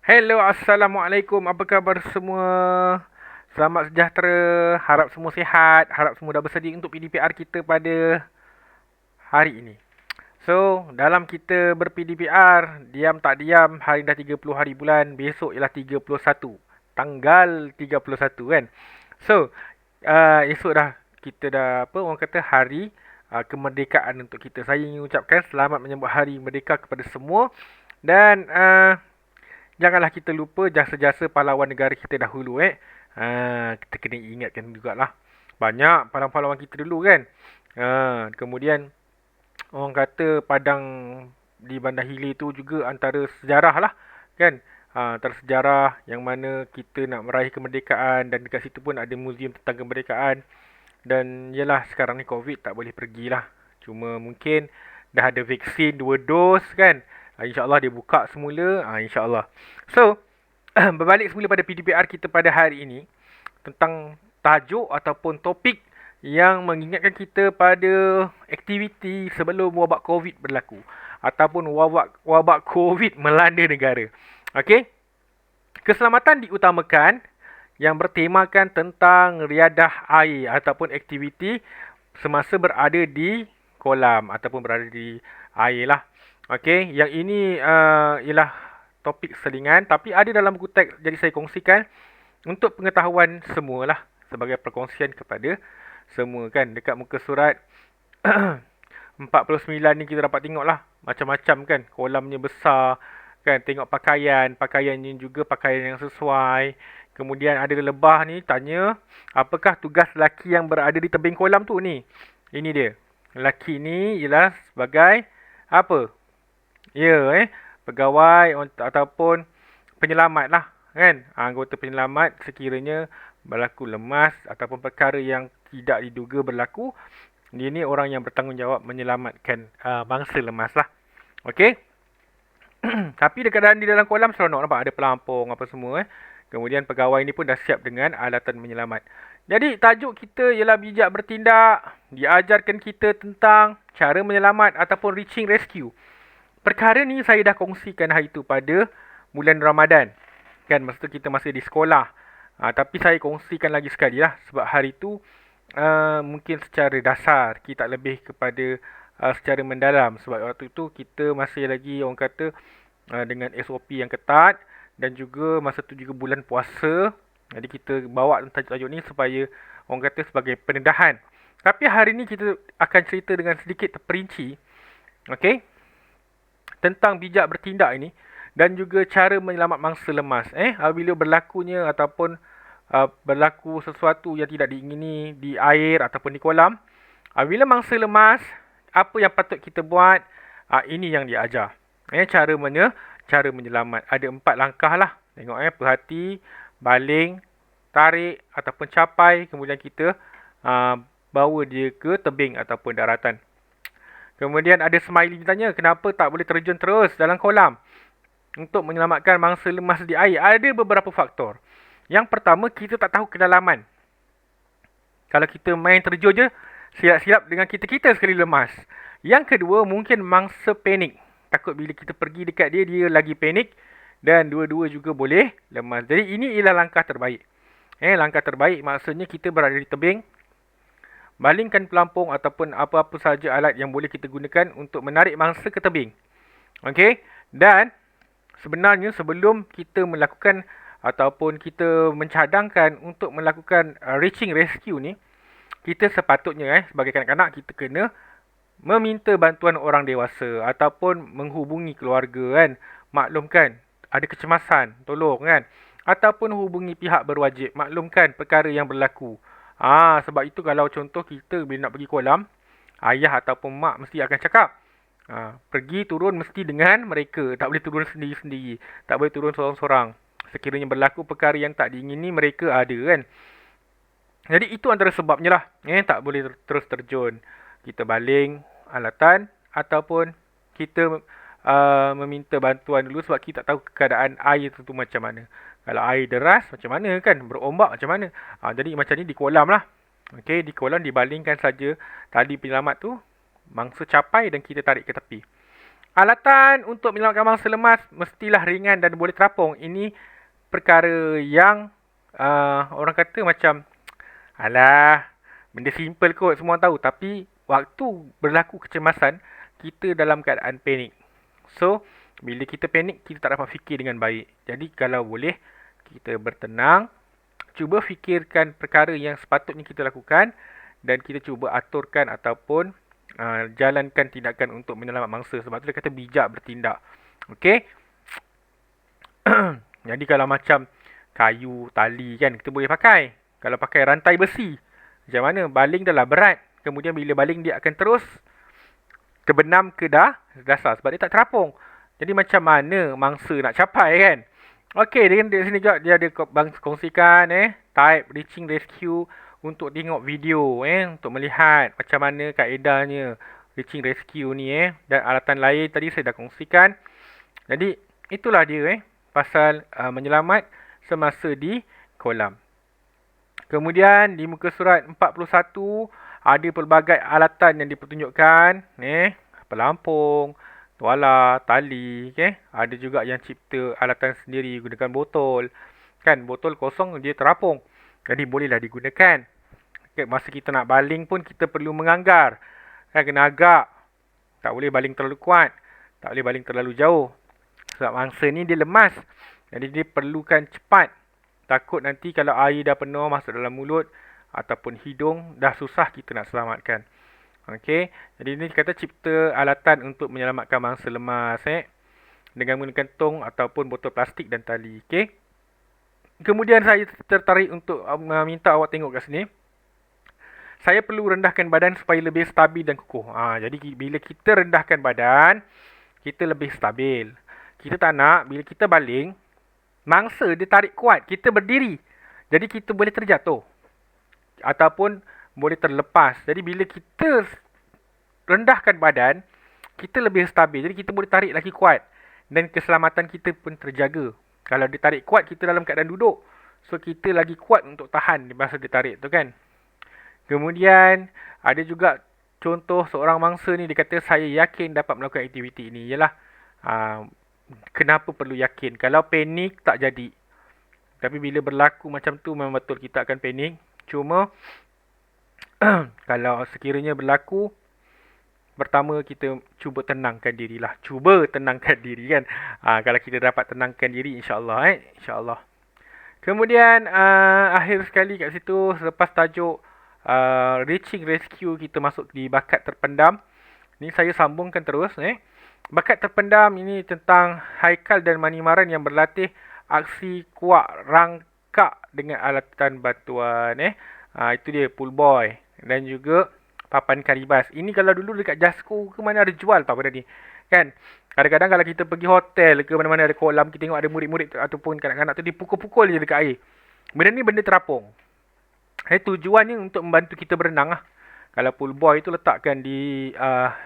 Hello, Assalamualaikum. Apa khabar semua? Selamat sejahtera. Harap semua sihat. Harap semua dah bersedia untuk PDPR kita pada hari ini. So, dalam kita ber-PDPR, diam tak diam, hari dah 30 hari bulan, besok ialah 31. Tanggal 31 kan? So, esok dah kita dah apa orang kata hari kemerdekaan untuk kita. Saya ingin ucapkan selamat menyambut hari merdeka kepada semua dan janganlah kita lupa jasa-jasa pahlawan negara kita dahulu kita kena ingatkan jugalah. Banyak pahlawan-pahlawan kita dulu kan. Kemudian orang kata padang di Bandar Hilir tu juga antara sejarah lah kan. Antara sejarah yang mana kita nak meraih kemerdekaan dan dekat situ pun ada muzium tentang kemerdekaan. Dan yelah sekarang ni COVID tak boleh pergilah. Cuma mungkin dah ada vaksin 2 dos kan. InsyaAllah dia buka semula. InsyaAllah. So, berbalik semula pada PDPR kita pada hari ini. Tentang tajuk ataupun topik yang mengingatkan kita pada aktiviti sebelum wabak COVID berlaku. Ataupun wabak COVID melanda negara. Okey? Keselamatan diutamakan yang bertemakan tentang riadah air ataupun aktiviti semasa berada di kolam ataupun berada di air lah. Okey, yang ini ialah topik selingan tapi ada dalam buku teks jadi saya kongsikan untuk pengetahuan semualah sebagai perkongsian kepada semua kan. Dekat muka surat 49 ni kita dapat tengok lah macam-macam kan. Kolamnya besar kan. Tengok pakaian. Pakaiannya juga pakaian yang sesuai. Kemudian ada lebah ni tanya apakah tugas lelaki yang berada di tebing kolam tu ni. Ini dia. Lelaki ni ialah sebagai apa? Ya pegawai ataupun penyelamat lah kan. Anggota penyelamat sekiranya berlaku lemas ataupun perkara yang tidak diduga berlaku. Dia ni orang yang bertanggungjawab menyelamatkan bangsa lemas lah. Okey. Tapi dekat di dalam kolam seronok nampak ada pelampung apa semua Kemudian pegawai ni pun dah siap dengan alatan menyelamat. Jadi tajuk kita ialah bijak bertindak. Diajarkan kita tentang cara menyelamat ataupun reaching rescue. Perkara ni saya dah kongsikan hari tu pada bulan Ramadan. Kan masa tu kita masih di sekolah. Tapi saya kongsikan lagi sekali lah. Sebab hari tu mungkin secara dasar. Kita lebih kepada secara mendalam. Sebab waktu tu kita masih lagi orang kata dengan SOP yang ketat. Dan juga masa tu juga bulan puasa. Jadi kita bawa tajuk-tajuk ni supaya orang kata sebagai pendedahan. Tapi hari ni kita akan cerita dengan sedikit terperinci. Okey. Tentang bijak bertindak ini. Dan juga cara menyelamat mangsa lemas. Bila berlakunya ataupun berlaku sesuatu yang tidak diingini di air ataupun di kolam. Bila mangsa lemas, apa yang patut kita buat? Ini yang dia ajar. Cara menyelamat. Ada 4 langkah lah. Tengok perhati, baling, tarik ataupun capai. Kemudian kita bawa dia ke tebing ataupun daratan. Kemudian ada smiley tanya, kenapa tak boleh terjun terus dalam kolam untuk menyelamatkan mangsa lemas di air? Ada beberapa faktor. Yang pertama, kita tak tahu kedalaman. Kalau kita main terjun je, silap-silap dengan kita-kita sekali lemas. Yang kedua, mungkin mangsa panik. Takut bila kita pergi dekat dia, dia lagi panik. Dan dua-dua juga boleh lemas. Jadi ini ialah langkah terbaik. Langkah terbaik maksudnya kita berada di tebing. Balingkan pelampung ataupun apa-apa sahaja alat yang boleh kita gunakan untuk menarik mangsa ke tebing. Okey? Dan sebenarnya sebelum kita melakukan ataupun kita mencadangkan untuk melakukan reaching rescue ni, kita sepatutnya sebagai kanak-kanak kita kena meminta bantuan orang dewasa ataupun menghubungi keluarga kan. Maklumkan ada kecemasan, tolong kan. Ataupun hubungi pihak berwajib, maklumkan perkara yang berlaku. Sebab itu kalau contoh kita bila nak pergi kolam, ayah ataupun mak mesti akan cakap, pergi turun mesti dengan mereka. Tak boleh turun sendiri-sendiri. Tak boleh turun seorang-seorang. Sekiranya berlaku perkara yang tak diingini, mereka ada kan. Jadi itu antara sebabnya lah. Tak boleh terus terjun. Kita baling alatan ataupun kita meminta bantuan dulu sebab kita tak tahu keadaan air tu macam mana. Kalau air deras macam mana kan, berombak macam mana. Jadi macam ni di kolam lah. Okey, di kolam dibalingkan saja tali penyelamat tu, mangsa capai dan kita tarik ke tepi. Alatan untuk menyelamatkan mangsa lemas mestilah ringan dan boleh terapung. Ini perkara yang orang kata macam, alah, benda simple kot, semua tahu. Tapi waktu berlaku kecemasan, kita dalam keadaan panik. So, bila kita panik, kita tak dapat fikir dengan baik. Jadi kalau boleh, kita bertenang, cuba fikirkan perkara yang sepatutnya kita lakukan dan kita cuba aturkan ataupun jalankan tindakan untuk menyelamat mangsa. Sebab tu dia kata bijak bertindak. Okey? Jadi kalau macam kayu, tali kan, kita boleh pakai. Kalau pakai rantai besi, macam mana? Baling dah lah berat. Kemudian bila baling dia akan terus terbenam ke dasar sebab dia tak terapung. Jadi macam mana mangsa nak capai kan? Okey, di sini juga dia ada kongsikan type reaching rescue untuk tengok video untuk melihat macam mana kaedahnya reaching rescue ni dan alatan lain tadi saya dah kongsikan. Jadi itulah dia pasal menyelamat semasa di kolam. Kemudian di muka surat 41 ada pelbagai alatan yang dipertunjukkan pelampung, tuala, tali, Ada juga yang cipta alatan sendiri gunakan botol. Kan botol kosong dia terapung. Jadi bolehlah digunakan. Masa kita nak baling pun kita perlu menganggar. Kan kena agak. Tak boleh baling terlalu kuat. Tak boleh baling terlalu jauh. Sebab mangsa ni dia lemas. Jadi dia perlukan cepat. Takut nanti kalau air dah penuh masuk dalam mulut ataupun hidung, dah susah kita nak selamatkan. Okey, jadi ini kata cipta alatan untuk menyelamatkan mangsa lemas dengan menggunakan tong ataupun botol plastik dan tali. Okey. Kemudian saya tertarik untuk minta awak tengok kat sini. Saya perlu rendahkan badan supaya lebih stabil dan kukuh. Jadi bila kita rendahkan badan, kita lebih stabil. Kita tak nak bila kita baling, mangsa dia tarik kuat, kita berdiri. Jadi kita boleh terjatuh. Ataupun boleh terlepas. Jadi bila kita rendahkan badan, kita lebih stabil. Jadi kita boleh tarik lagi kuat. Dan keselamatan kita pun terjaga. Kalau dia tarik kuat, kita dalam keadaan duduk. So kita lagi kuat untuk tahan masa dia tarik tu kan. Kemudian ada juga contoh seorang mangsa ni, dia kata saya yakin dapat melakukan aktiviti ini. Yalah, kenapa perlu yakin? Kalau panik tak jadi. Tapi bila berlaku macam tu memang betul kita akan panik. Cuma kalau sekiranya berlaku, pertama kita cuba tenangkan dirilah. Cuba tenangkan diri kan. Kalau kita dapat tenangkan diri, insyaAllah insyaAllah. Kemudian akhir sekali kat situ, selepas tajuk reaching rescue, kita masuk di bakat terpendam. Ni saya sambungkan terus Bakat terpendam ini tentang Haikal dan Manimaran yang berlatih aksi kuak rangkak dengan alatan bantuan itu dia pool boy dan juga papan karibas. Ini kalau dulu dekat Jasco ke mana ada jual tau benda ni. Kan? Kadang-kadang kalau kita pergi hotel ke mana-mana ada kolam, kita tengok ada murid-murid ataupun kanak-kanak tu dipukul-pukul je dekat air. Benda ni benda terapung. Tujuannya untuk membantu kita berenang lah. Kalau pool boy tu letakkan di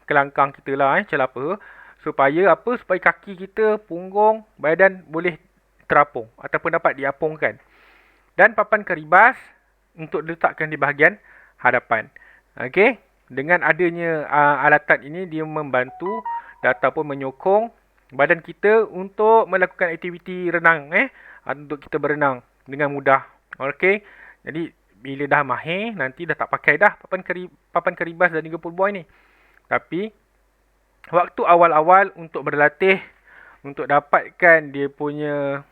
kelangkang kita lah celapa. Supaya apa? Supaya kaki kita, punggung, badan boleh terapung ataupun dapat diapungkan. Dan papan karibas untuk diletakkan di bahagian hadapan. Okey, dengan adanya alatan ini dia membantu ataupun menyokong badan kita untuk melakukan aktiviti renang untuk kita berenang dengan mudah. Okey. Jadi bila dah mahir nanti dah tak pakai dah papan karibas dan juga pool boy ni. Tapi waktu awal-awal untuk berlatih untuk dapatkan dia punya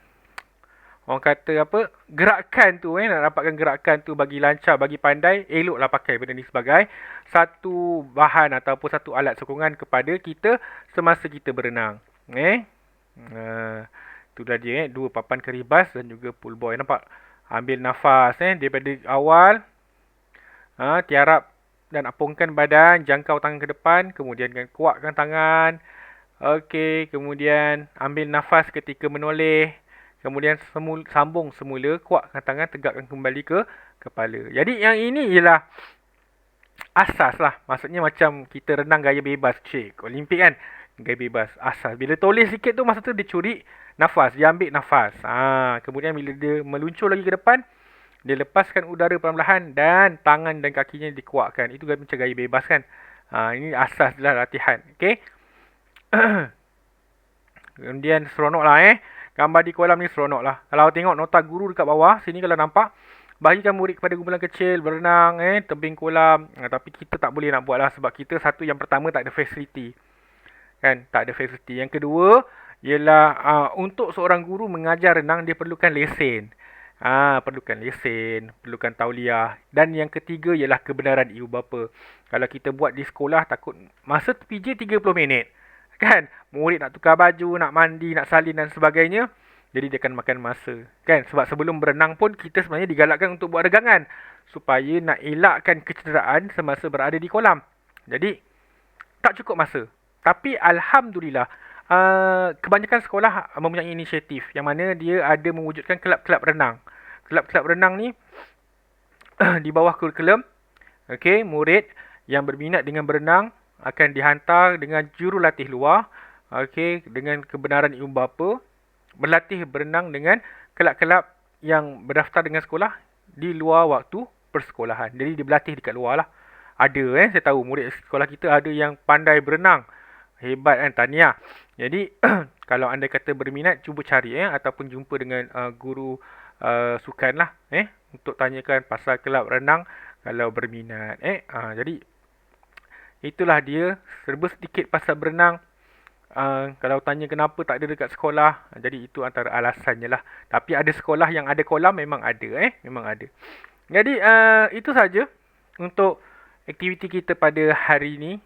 orang kata apa, gerakan tu nak dapatkan gerakan tu bagi lancar, bagi pandai, eloklah pakai benda ni sebagai satu bahan ataupun satu alat sokongan kepada kita semasa kita berenang. Tu dah dia dua papan karibas dan juga pool boy. Nampak? Ambil nafas daripada awal, tiarap dan apungkan badan, jangkau tangan ke depan, kemudian kuatkan tangan. Okey, kemudian ambil nafas ketika menoleh. Kemudian sambung semula, kuatkan tangan, tegakkan kembali ke kepala. Jadi yang ini ialah asas lah. Maksudnya macam kita renang gaya bebas, Olimpik kan. Gaya bebas, asas. Bila toleh sikit tu, masa tu dia curi nafas, dia ambil nafas. Kemudian bila dia meluncur lagi ke depan, dia lepaskan udara perlahan-lahan dan tangan dan kakinya dikuatkan. Itu macam gaya bebas kan. Ini asas lah latihan. Okay. Kemudian seronok lah Gambar di kolam ni seronok lah. Kalau tengok nota guru dekat bawah sini kalau nampak, bagikan murid kepada kumpulan kecil berenang tebing kolam. Tapi kita tak boleh nak buat lah sebab kita satu yang pertama tak ada facility. Kan, tak ada facility. Yang kedua ialah untuk seorang guru mengajar renang dia perlukan lesen. Perlukan lesen, perlukan tauliah. Dan yang ketiga ialah kebenaran ibu bapa. Kalau kita buat di sekolah takut masa PJ 30 minit. Kan? Murid nak tukar baju, nak mandi, nak salin dan sebagainya. Jadi dia akan makan masa. Kan? Sebab sebelum berenang pun kita sebenarnya digalakkan untuk buat regangan. Supaya nak elakkan kecederaan semasa berada di kolam. Jadi tak cukup masa. Tapi Alhamdulillah, kebanyakan sekolah mempunyai inisiatif yang mana dia ada mewujudkan kelab-kelab renang. Kelab-kelab renang ni di bawah kurikulum, murid yang berminat dengan berenang akan dihantar dengan jurulatih luar, dengan kebenaran ibu bapa, berlatih berenang dengan kelab-kelab yang berdaftar dengan sekolah di luar waktu persekolahan. Jadi dia berlatih dekat luar lah. Ada saya tahu murid sekolah kita ada yang pandai berenang. Hebat kan, tahniah. Jadi kalau anda kata berminat, cuba cari ataupun jumpa dengan guru sukan lah untuk tanyakan pasal kelab renang kalau berminat. Jadi itulah dia serba sedikit pasal berenang. Kalau tanya kenapa tak ada dekat sekolah, jadi itu antara alasannya lah. Tapi ada sekolah yang ada kolam memang ada memang ada. Jadi itu saja untuk aktiviti kita pada hari ini,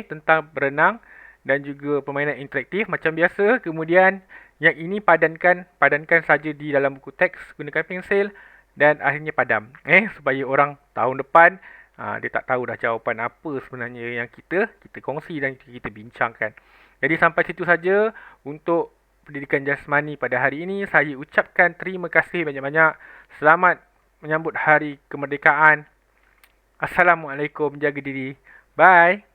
tentang berenang dan juga permainan interaktif macam biasa. Kemudian yang ini padankan saja di dalam buku teks, gunakan pensil dan akhirnya padam supaya orang tahun depan dia tak tahu dah jawapan apa sebenarnya yang kita kongsi dan kita bincangkan. Jadi sampai situ saja untuk pendidikan jasmani pada hari ini. Saya ucapkan terima kasih banyak-banyak. Selamat menyambut hari kemerdekaan. Assalamualaikum, jaga diri. Bye.